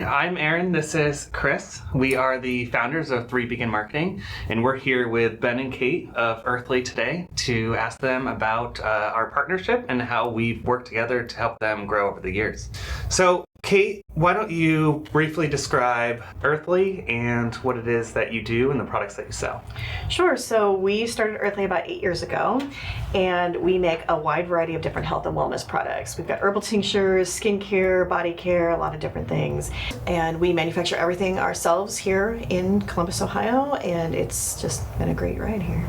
I'm Aaron. This is Chris. We are the founders of 3 Beacon Marketing, and we're here with Ben and Kate of Earthley today to ask them about our partnership and how we've worked together to help them grow over the years. So, Kate, why don't you briefly describe Earthley and what it is that you do and the products that you sell? Sure. So we started Earthley about 8 years ago, and we make a wide variety of different health and wellness products. We've got herbal tinctures, skincare, body care, a lot of different things. And we manufacture everything ourselves here in Columbus, Ohio, and it's just been a great ride here.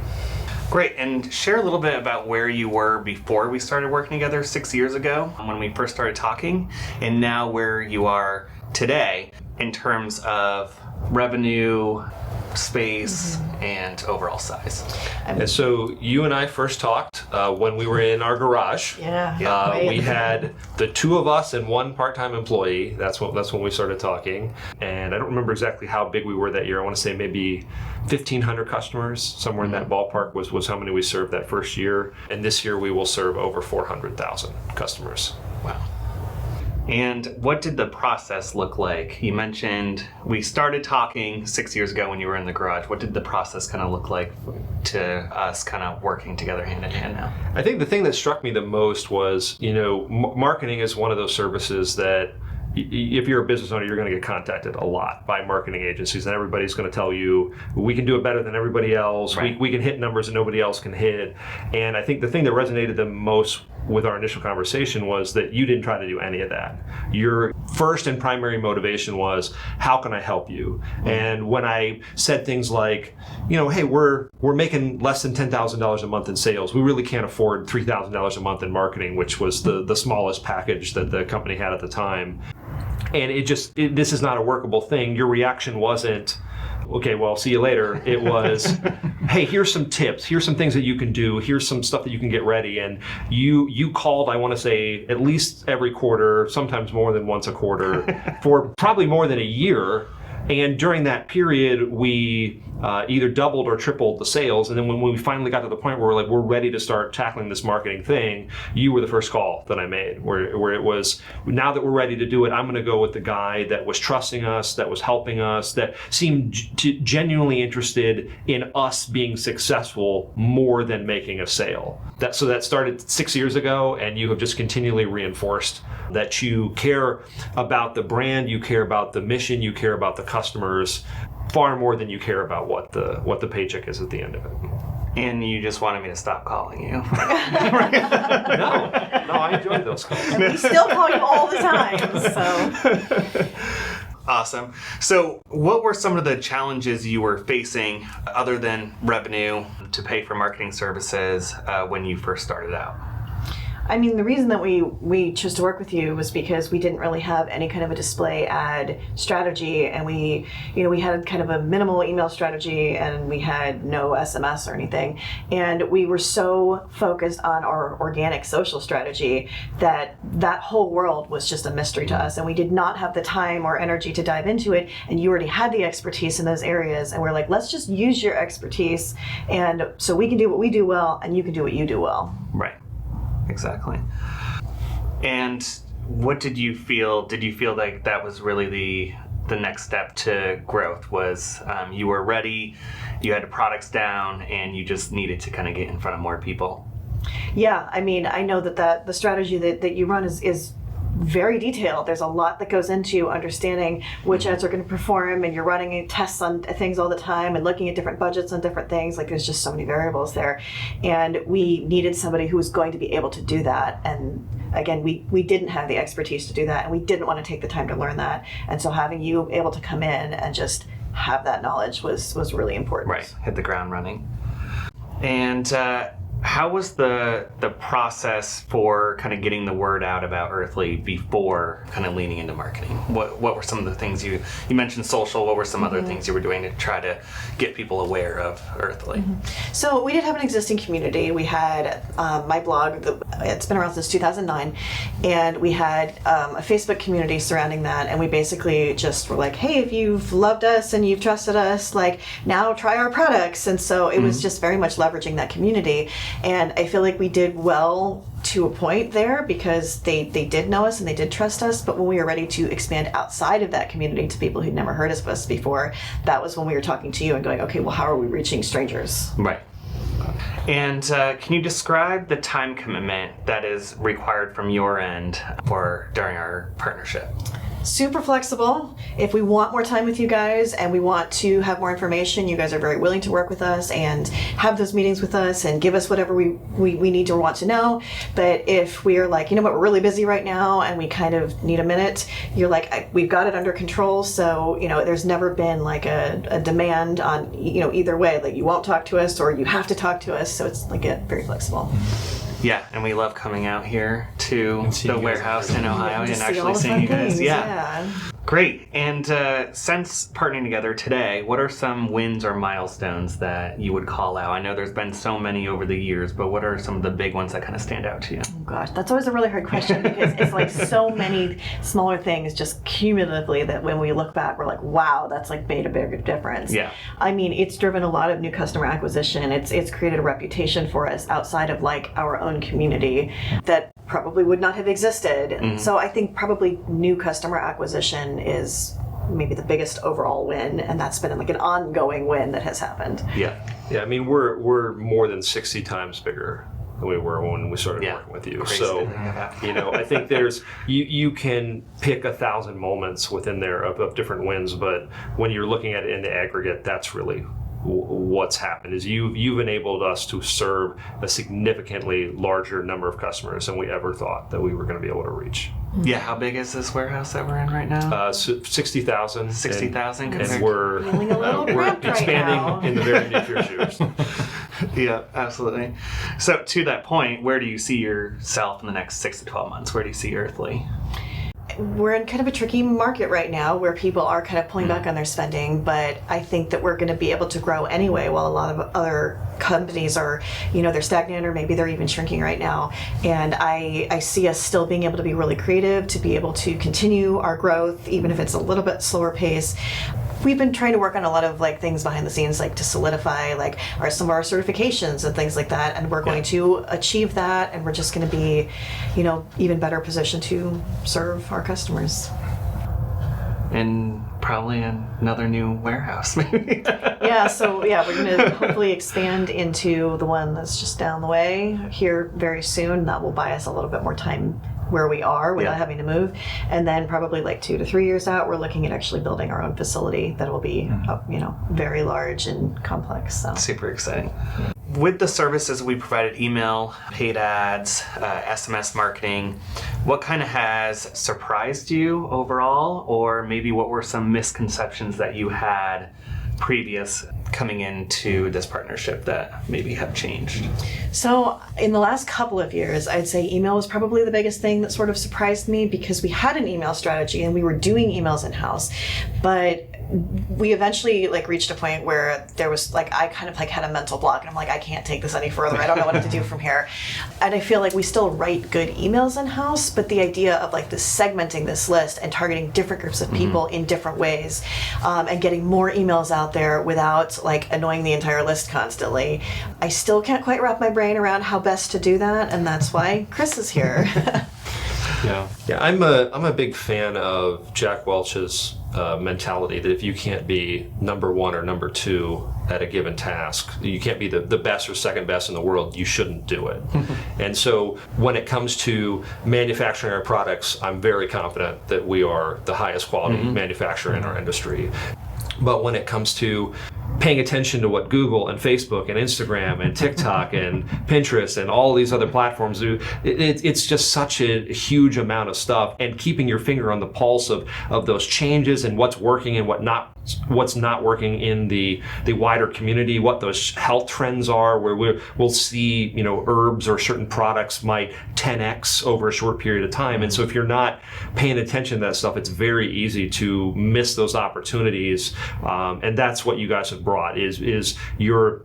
Great, and share a little bit about where you were before we started working together 6 years ago when we first started talking, and now where you are today in terms of revenue, space, and overall size. And so you and I first talked when we were in our garage. We had the two of us and one part-time employee. That's when we started talking. And I don't remember exactly how big we were that year. I want to say maybe 1,500 customers, somewhere in that ballpark was how many we served that first year. And this year we will serve over 400,000 customers. Wow. And what did the process look like? You mentioned we started talking 6 years ago when you were in the garage. What did the process kind of look like to us kind of working together hand in hand now? I think the thing that struck me the most was, marketing is one of those services that if you're a business owner, you're going to get contacted a lot by marketing agencies, and everybody's going to tell you, we can do it better than everybody else. Right. We can hit numbers that nobody else can hit. And I think the thing that resonated the most with our initial conversation was that you didn't try to do any of that. Your first and primary motivation was, how can I help you? And when I said things like, hey, we're making less than $10,000 a month in sales. We really can't afford $3,000 a month in marketing, which was the smallest package that the company had at the time. And this is not a workable thing. Your reaction wasn't, okay, well, see you later. It was, hey, here's some tips. Here's some things that you can do. Here's some stuff that you can get ready. And you called, I want to say, at least every quarter, sometimes more than once a quarter, for probably more than a year. And during that period, we either doubled or tripled the sales. And then when we finally got to the point where we're ready to start tackling this marketing thing, you were the first call that I made, where it was, now that we're ready to do it, I'm going to go with the guy that was trusting us, that was helping us, that seemed genuinely interested in us being successful more than making a sale. So that started 6 years ago, and you have just continually reinforced that you care about the brand, you care about the mission, you care about the customers far more than you care about what the paycheck is at the end of it. And you just wanted me to stop calling you. No, I enjoyed those calls. And we still call you all the time, so. Awesome. So what were some of the challenges you were facing other than revenue to pay for marketing services when you first started out? I mean, the reason that we chose to work with you was because we didn't really have any kind of a display ad strategy, and we had kind of a minimal email strategy, and we had no SMS or anything. And we were so focused on our organic social strategy that whole world was just a mystery to us, and we did not have the time or energy to dive into it. And you already had the expertise in those areas, and we're like, let's just use your expertise, and so we can do what we do well, and you can do what you do well. Right. Exactly. And what did you feel? Did you feel like that was really the next step to growth? Was you were ready, you had the products down, and you just needed to kind of get in front of more people? Yeah, I mean, I know that the strategy that you run is very detailed. There's a lot that goes into understanding which ads are going to perform, and you're running tests on things all the time and looking at different budgets on different things. Like, there's just so many variables there, and we needed somebody who was going to be able to do that. And again, we didn't have the expertise to do that, and we didn't want to take the time to learn that. And so having you able to come in and just have that knowledge was really important. Right, hit the ground running. And how was the process for kind of getting the word out about Earthley before kind of leaning into marketing? What were some of the things you mentioned social? What were some other things you were doing to try to get people aware of Earthley? So we did have an existing community. We had my blog, it's been around since 2009, and we had a Facebook community surrounding that, and we basically just were like, hey, if you've loved us and you've trusted us, like, now try our products. And so it was just very much leveraging that community. And I feel like we did well to a point there because they did know us and they did trust us. But when we were ready to expand outside of that community to people who'd never heard of us before, that was when we were talking to you and going, okay, well, how are we reaching strangers? Right. And can you describe the time commitment that is required from your end during our partnership? Super flexible. If we want more time with you guys and we want to have more information, you guys are very willing to work with us and have those meetings with us and give us whatever we need or want to know. But if we are like, you know what, we're really busy right now and we kind of need a minute, you're like, we've got it under control. So, there's never been like a demand on, either way, like you won't talk to us or you have to talk to us. So it's like very flexible. Yeah, and we love coming out here to the warehouse in Ohio and actually all the seeing fun you guys. things, Yeah. Great. And since partnering together today, what are some wins or milestones that you would call out? I know there's been so many over the years, but what are some of the big ones that kind of stand out to you? Oh gosh, that's always a really hard question because it's like so many smaller things just cumulatively that when we look back, we're like, wow, that's like made a bigger difference. Yeah. I mean, it's driven a lot of new customer acquisition. It's created a reputation for us outside of like our own community that probably would not have existed. Mm-hmm. So I think probably new customer acquisition is maybe the biggest overall win, and that's been like an ongoing win that has happened. Yeah. I mean, we're more than 60 times bigger than we were when we started working with you. Crazy. So, I think there's you can pick 1,000 moments within there of different wins, but when you're looking at it in the aggregate, that's really what's happened is you've enabled us to serve a significantly larger number of customers than we ever thought that we were going to be able to reach. Yeah, how big is this warehouse that we're in right now? 60,000. 60,000. And we're expanding in the very near future. Yeah, absolutely. So to that point, where do you see yourself in the next 6 to 12 months? Where do you see Earthley? We're in kind of a tricky market right now where people are kind of pulling back on their spending, but I think that we're going to be able to grow anyway while a lot of other companies are, they're stagnant or maybe they're even shrinking right now. And I see us still being able to be really creative, to be able to continue our growth, even if it's a little bit slower pace. We've been trying to work on a lot of like things behind the scenes, like to solidify like some of our certifications and things like that. And we're going to achieve that, and we're just going to be, even better positioned to serve our customers. And probably another new warehouse, maybe. We're going to hopefully expand into the one that's just down the way here very soon. That will buy us a little bit more time where we are without having to move. And then probably like 2 to 3 years out, we're looking at actually building our own facility that will be, very large and complex. So. Super exciting. With the services we provided, email, paid ads, SMS marketing, what kind of has surprised you overall? Or maybe what were some misconceptions that you had previous coming into this partnership that maybe have changed? So in the last couple of years, I'd say email was probably the biggest thing that sort of surprised me because we had an email strategy and we were doing emails in-house, but we eventually reached a point where there was I kind of had a mental block, and I'm like, I can't take this any further. I don't know what to do from here. And I feel like we still write good emails in-house, but the idea of this segmenting this list and targeting different groups of people in different ways, and getting more emails out there without annoying the entire list constantly, I still can't quite wrap my brain around how best to do that, and that's why Chris is here. Yeah, I'm a big fan of Jack Welch's mentality that if you can't be number one or number two at a given task, you can't be the best or second best in the world, you shouldn't do it. And so when it comes to manufacturing our products, I'm very confident that we are the highest quality manufacturer in our industry. But when it comes to paying attention to what Google and Facebook and Instagram and TikTok and Pinterest and all these other platforms do, it's just such a huge amount of stuff, and keeping your finger on the pulse of those changes and what's working and what's not working in the wider community, what those health trends are, where we'll see herbs or certain products might 10x over a short period of time. And so if you're not paying attention to that stuff, it's very easy to miss those opportunities. And that's what you guys have brought is you're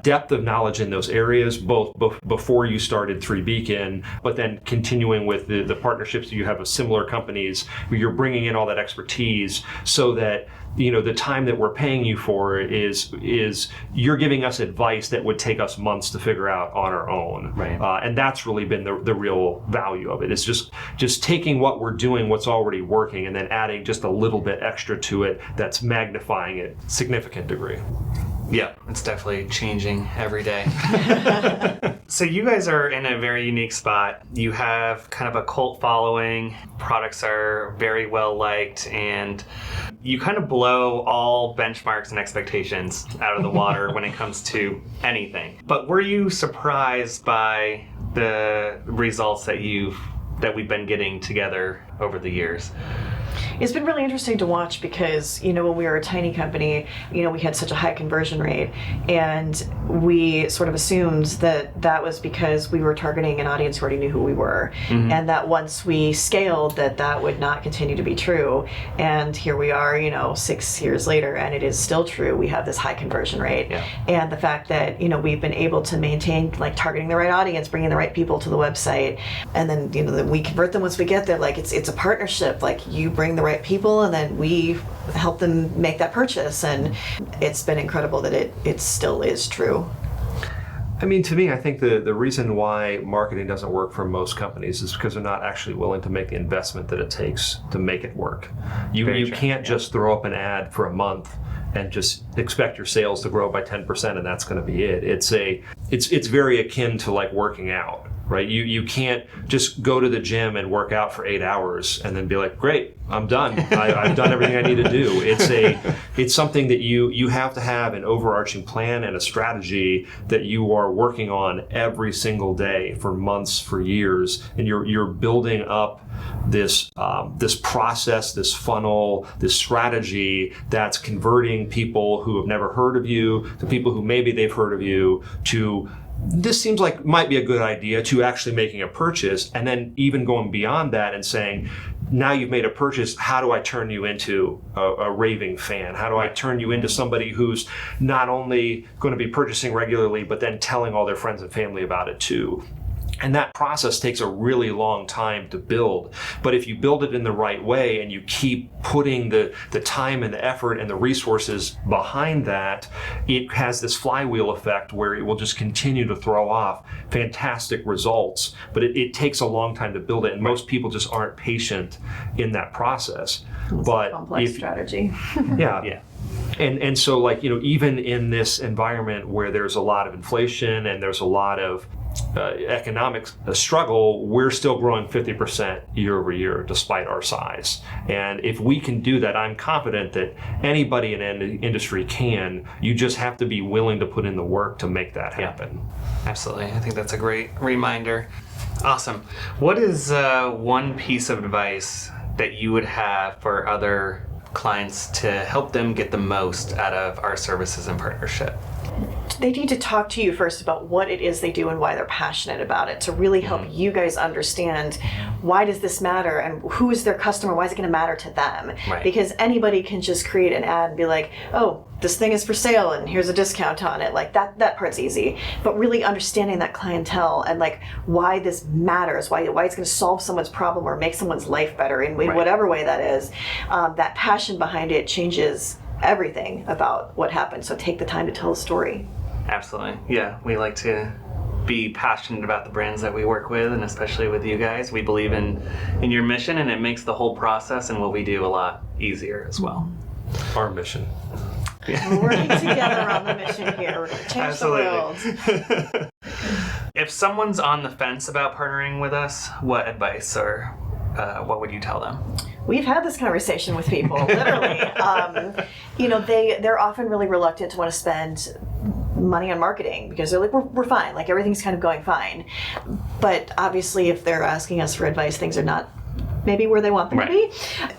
depth of knowledge in those areas, both before you started 3 Beacon, but then continuing with the partnerships that you have with similar companies, where you're bringing in all that expertise so that the time that we're paying you for is you're giving us advice that would take us months to figure out on our own. Right. And that's really been the real value of it. It's just taking what we're doing, what's already working, and then adding just a little bit extra to it that's magnifying it significant degree. Yeah, it's definitely changing every day. So you guys are in a very unique spot. You have kind of a cult following. Products are very well liked, and you kind of blow all benchmarks and expectations out of the water when it comes to anything. But were you surprised by the results that we've been getting together over the years? It's been really interesting to watch because, when we were a tiny company, we had such a high conversion rate, and we sort of assumed that was because we were targeting an audience who already knew who we were, and that once we scaled that would not continue to be true. And here we are, 6 years later, and it is still true. We have this high conversion rate. Yeah. And the fact that, we've been able to maintain targeting the right audience, bringing the right people to the website, and then, we convert them once we get there. It's a partnership. You bring the right people, and then we help them make that purchase, and it's been incredible that it still is true. I mean, to me, I think the reason why marketing doesn't work for most companies is because they're not actually willing to make the investment that it takes to make it work. You can't just throw up an ad for a month and just expect your sales to grow by 10% and that's going to be it. It's very akin to like working out, right? You can't just go to the gym and work out for 8 hours and then be like, great, I'm done. I've done everything I need to do. It's something that you have to have an overarching plan and a strategy that you are working on every single day for months, for years, and you're building up this process, this funnel, this strategy that's converting people who have never heard of you to people who maybe they've heard of you to this seems like might be a good idea to actually making a purchase, and then even going beyond that and saying, now you've made a purchase, how do I turn you into a raving fan? How do I turn you into somebody who's not only going to be purchasing regularly, but then telling all their friends and family about it too? And that process takes a really long time to build. But if you build it in the right way and you keep putting the time and the effort and the resources behind that, it has this flywheel effect where it will just continue to throw off fantastic results. But it takes a long time to build it, and most people just aren't patient in that process. It's a complex strategy. Yeah. And so even in this environment where there's a lot of inflation and there's a lot of economic struggle, we're still growing 50% year over year despite our size. And if we can do that, I'm confident that anybody in any industry can. You just have to be willing to put in the work to make that happen. Yeah, absolutely. I think that's a great reminder. Awesome. What is one piece of advice that you would have for other clients to help them get the most out of our services and partnership? They need to talk to you first about what it is they do and why they're passionate about it, to really help you guys understand why does this matter and who is their customer, why is it going to matter to them? Right. Because anybody can just create an ad and be like, oh, this thing is for sale and here's a discount on it. That part's easy. But really understanding that clientele and why this matters, why it's going to solve someone's problem or make someone's life better in whatever way that is, that passion behind it changes everything about what happened. So take the time to tell a story. Absolutely. Yeah, we like to be passionate about the brands that we work with, and especially with you guys. We believe in your mission, and it makes the whole process and what we do a lot easier as well. Our mission. We're working together on the mission here. We're going to change the world. If someone's on the fence about partnering with us, what advice or what would you tell them? We've had this conversation with people, literally. They're often really reluctant to want to spend money on marketing because they're like, we're fine, everything's kind of going fine. But obviously if they're asking us for advice, things are not maybe where they want them to be.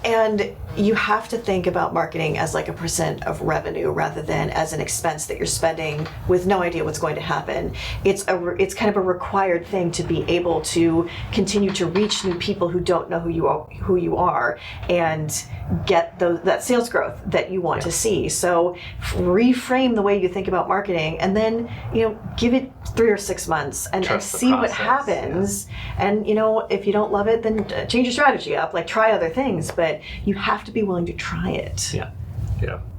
And you have to think about marketing as like a percent of revenue rather than as an expense that you're spending with no idea what's going to happen. It's kind of a required thing to be able to continue to reach new people who don't know who you are and get that sales growth that you want to see. So reframe the way you think about marketing, and then give it 3 or 6 months and see what happens. Yeah. And if you don't love it, then change your strategy up, like try other things, but you have to be willing to try it. Yeah.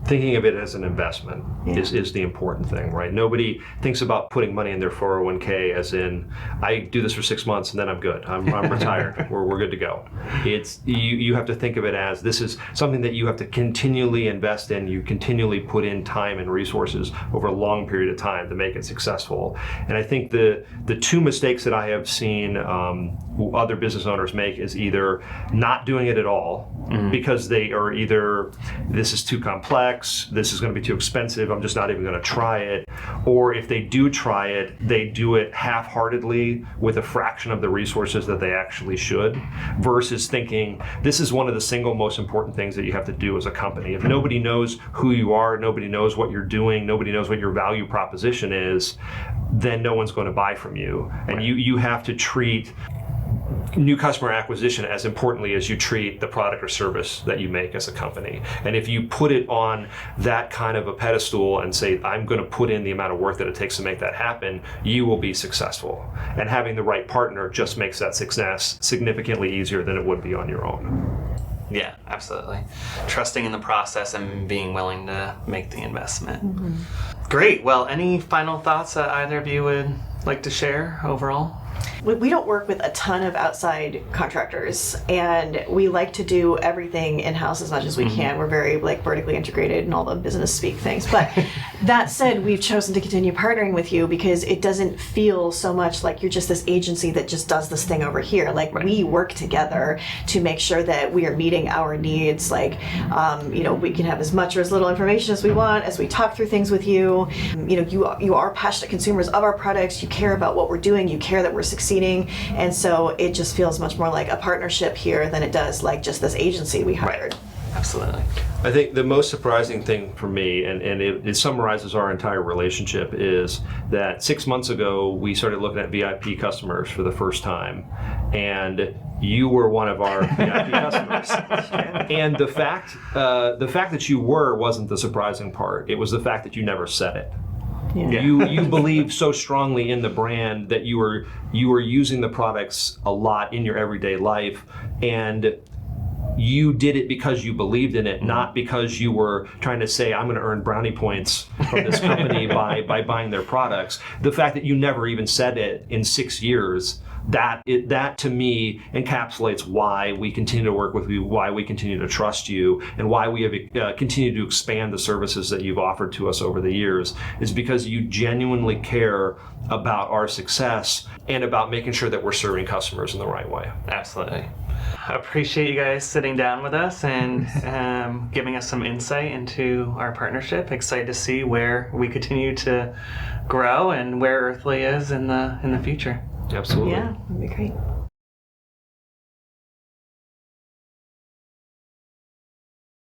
Thinking of it as an investment is the important thing, right? Nobody thinks about putting money in their 401k as in, I do this for 6 months and then I'm good. I'm retired. We're good to go. It's you have to think of it as this is something that you have to continually invest in. You continually put in time and resources over a long period of time to make it successful. And I think the 2 mistakes that I have seen other business owners make is either not doing it at all because they are either, this is too complex, this is going to be too expensive, I'm just not even going to try it. Or if they do try it, they do it half-heartedly with a fraction of the resources that they actually should, versus thinking this is one of the single most important things that you have to do as a company. If nobody knows who you are, nobody knows what you're doing, nobody knows what your value proposition is, then no one's going to buy from you. And you have to treat new customer acquisition as importantly as you treat the product or service that you make as a company. And if you put it on that kind of a pedestal and say, I'm going to put in the amount of work that it takes to make that happen, you will be successful. And having the right partner just makes that success significantly easier than it would be on your own. Yeah, absolutely. Trusting in the process and being willing to make the investment. Great. Well, any final thoughts that either of you would like to share overall? We don't work with a ton of outside contractors, and we like to do everything in-house as much as we can. We're very vertically integrated and all the business speak things. But that said, we've chosen to continue partnering with you because it doesn't feel so much like you're just this agency that just does this thing over here. We work together to make sure that we are meeting our needs. We can have as much or as little information as we want as we talk through things with you. You are passionate consumers of our products. You care about what we're doing. You care that we're succeeding. And so it just feels much more like a partnership here than it does like just this agency we hired. Absolutely. I think the most surprising thing for me, and it summarizes our entire relationship, is that 6 months ago we started looking at VIP customers for the first time, and you were one of our VIP customers. And the fact that you wasn't the surprising part. It was the fact that you never said it. Yeah. You believe so strongly in the brand that you were using the products a lot in your everyday life, and you did it because you believed in it, not because you were trying to say, I'm going to earn brownie points from this company by buying their products. The fact that you never even said it in 6 years, that to me encapsulates why we continue to work with you, why we continue to trust you, and why we have continued to expand the services that you've offered to us over the years, is because you genuinely care about our success and about making sure that we're serving customers in the right way. Absolutely. I appreciate you guys sitting down with us and giving us some insight into our partnership. Excited to see where we continue to grow and where Earthley is in the future. Absolutely. Yeah, that'd be great.